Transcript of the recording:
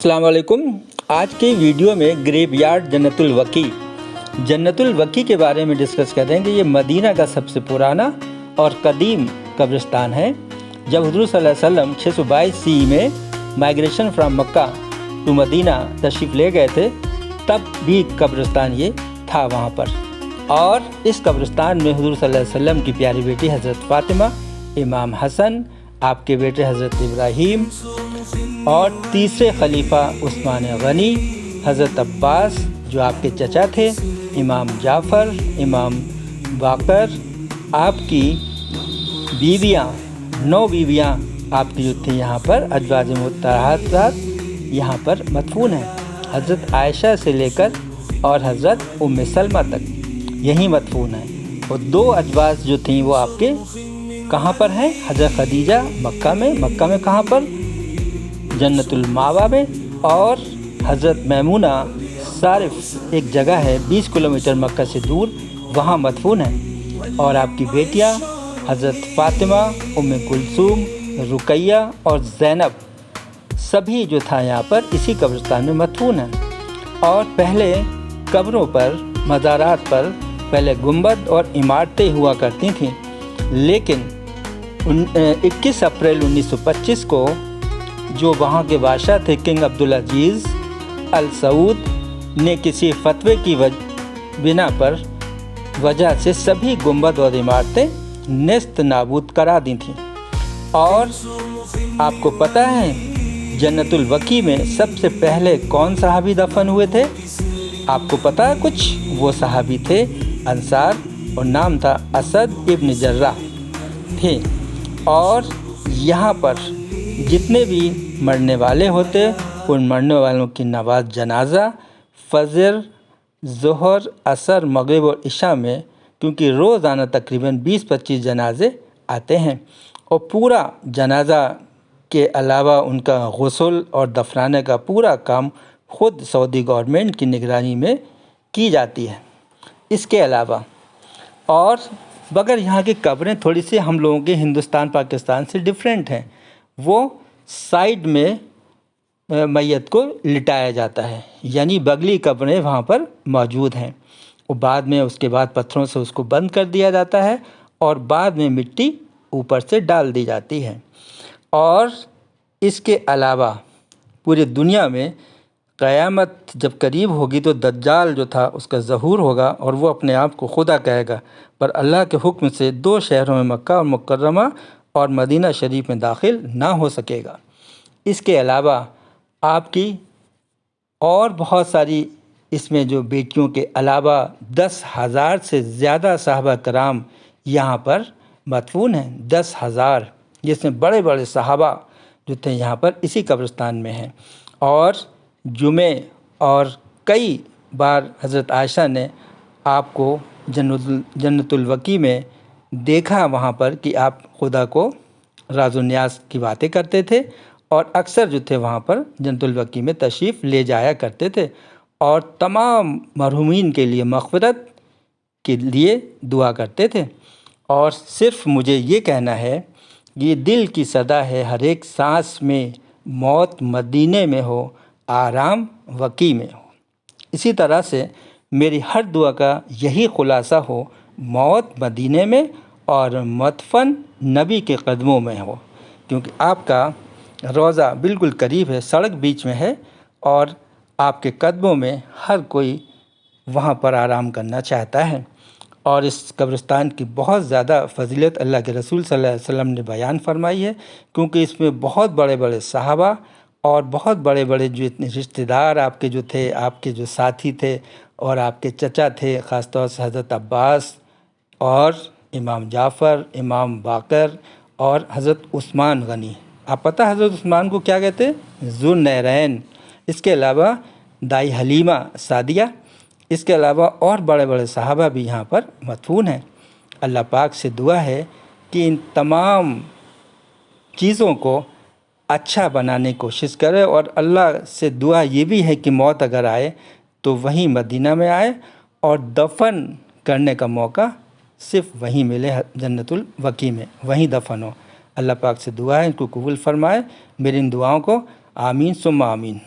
अस्सलाम वालेकुम। आज की वीडियो में ग्रेव यार्ड जन्नतुल वकी के बारे में डिस्कस करेंगे। ये मदीना का सबसे पुराना और कदीम कब्रिस्तान है। जब हुज़ूर सल्लल्लाहु अलैहि वसल्लम 622 सी में migration from Mecca to Medina तशरीफ़ ले गए थे, तब भी कब्रिस्तान ये था वहाँ पर। और इस कब्रिस्तान में हुज़ूर सल्लल्लाहु अलैहि वसल्लम की प्यारी बेटी हज़रत फ़ातिमा, इमाम हसन, आपके बेटे हज़रत इब्राहीम और तीसरे खलीफा उस्मान गनी, हज़रत अब्बास जो आपके चचा थे, इमाम जाफ़र, इमाम बाकर, आपकी बीवियाँ 9 बीवियाँ आपकी जो थी यहाँ पर अज़वाज मुत्तहरात यहाँ पर मदफून हैं। हज़रत आयशा से लेकर और हज़रत उम्मे सलमा तक यहीं मदफून हैं। और 2 अज़वाज जो थी वो आपके कहाँ पर हैं? हज़रत खदीजा मक्का में कहाँ पर? जन्नतुल मावा में। और हज़रत मैमूना सारिफ एक जगह है 20 किलोमीटर मक्का से दूर, वहाँ मदफून है। और आपकी बेटियाँ हज़रत फ़ातिमा, उम्मे कुलसूम, रुकैया और ज़ैनब सभी जो था यहाँ पर इसी कब्रिस्तान में मदफून हैं। और पहले कब्रों पर, मज़ारात पर पहले गुंबद और इमारतें हुआ करती थीं, लेकिन 21 अप्रैल 1925 को जो वहाँ के बादशाह थे किंग अब्दुल अजीज़ अल सऊद ने किसी फतवे की बिना पर वजह से सभी गुंबद और इमारतें नेस्त नाबूद करा दी थीं। और आपको पता है जन्नतुल वकी में सबसे पहले कौन सहाबी दफन हुए थे? आपको पता है कुछ? वो सहाबी थे अंसार और नाम था असद इब्न जर्राह थे। और यहाँ पर जितने भी मरने वाले होते, उन मरने वालों की नमाज जनाजा फजर, ज़ोहर, असर, मगरिब और इशा में, क्योंकि रोज़ाना तकरीबन 20-25 जनाजे आते हैं, और पूरा जनाजा के अलावा उनका गुस्ल और दफनाने का पूरा काम ख़ुद सऊदी गवर्नमेंट की निगरानी में की जाती है। इसके अलावा और मगर यहाँ की कब्रें थोड़ी सी हम लोगों के हिंदुस्तान पाकिस्तान से डिफरेंट हैं। वो साइड में मैयत को लिटाया जाता है, यानी बगली कब्रें वहाँ पर मौजूद हैं। और बाद में उसके बाद पत्थरों से उसको बंद कर दिया जाता है और बाद में मिट्टी ऊपर से डाल दी जाती है। और इसके अलावा पूरी दुनिया में क़यामत जब करीब होगी तो दज्जाल जो था उसका ज़हूर होगा और वो अपने आप को खुदा कहेगा, पर अल्लाह के हुक्म से 2 शहरों में मक्का और मुकर्रमा और मदीना शरीफ में दाखिल ना हो सकेगा। इसके अलावा आपकी और बहुत सारी इसमें जो बेटियों के अलावा 10,000 से ज़्यादा सहाबा कराम यहाँ पर मदफून हैं। 10,000, जिसमें बड़े बड़े सहाबा जो थे यहाँ पर इसी कब्रिस्तान में हैं। और जुमे और कई बार हज़रत आयशा ने आपको जन्नतुल वकी में देखा, वहाँ पर कि आप खुदा को राज़ व न्याज़ की बातें करते थे, और अक्सर जो थे वहाँ पर जन्नतुल वकी में तशरीफ़ ले जाया करते थे और तमाम मरहूमीन के लिए मग़फ़िरत के लिए दुआ करते थे। और सिर्फ़ मुझे ये कहना है, ये दिल की सदा है हर एक सांस में, मौत मदीने में हो, आराम वकी में हो। इसी तरह से मेरी हर दुआ का यही ख़ुलासा हो, मौत मदीने में और मदफन नबी के कदमों में हो, क्योंकि आपका रोज़ा बिल्कुल करीब है, सड़क बीच में है और आपके कदमों में हर कोई वहाँ पर आराम करना चाहता है। और इस कब्रिस्तान की बहुत ज़्यादा फ़ज़ीलत अल्लाह के रसूल सल्लल्लाहु अलैहि वसल्लम ने बयान फरमाई है, क्योंकि इसमें बहुत बड़े बड़े सहाबा और बहुत बड़े बड़े जो इतने रिश्तेदार आपके जो थे, आपके जो साथी थे और आपके चचा थे, ख़ास तौर से हज़रत अब्बास और इमाम जाफ़र, इमाम बाकर और हज़रत उस्मान गनी। आप पता हज़रत उस्मान को क्या कहते हैं? ज़ुन्नैरैन। इसके अलावा दाई हलीमा सादिया, इसके अलावा और बड़े बड़े सहाबा भी यहाँ पर मदफून हैं। अल्लाह पाक से दुआ है कि इन तमाम चीज़ों को अच्छा बनाने की कोशिश करे, और अल्लाह से दुआ ये भी है कि मौत अगर आए तो वहीं मदीना में आए और दफन करने का मौका सिर्फ़ वहीं मिले, जन्नतुल वकी में, वहीं दफन हो। अल्लाह पाक से दुआ है इनको कबूल फ़रमाए, मेरी इन दुआओं को। आमीन सुम्मा आमीन।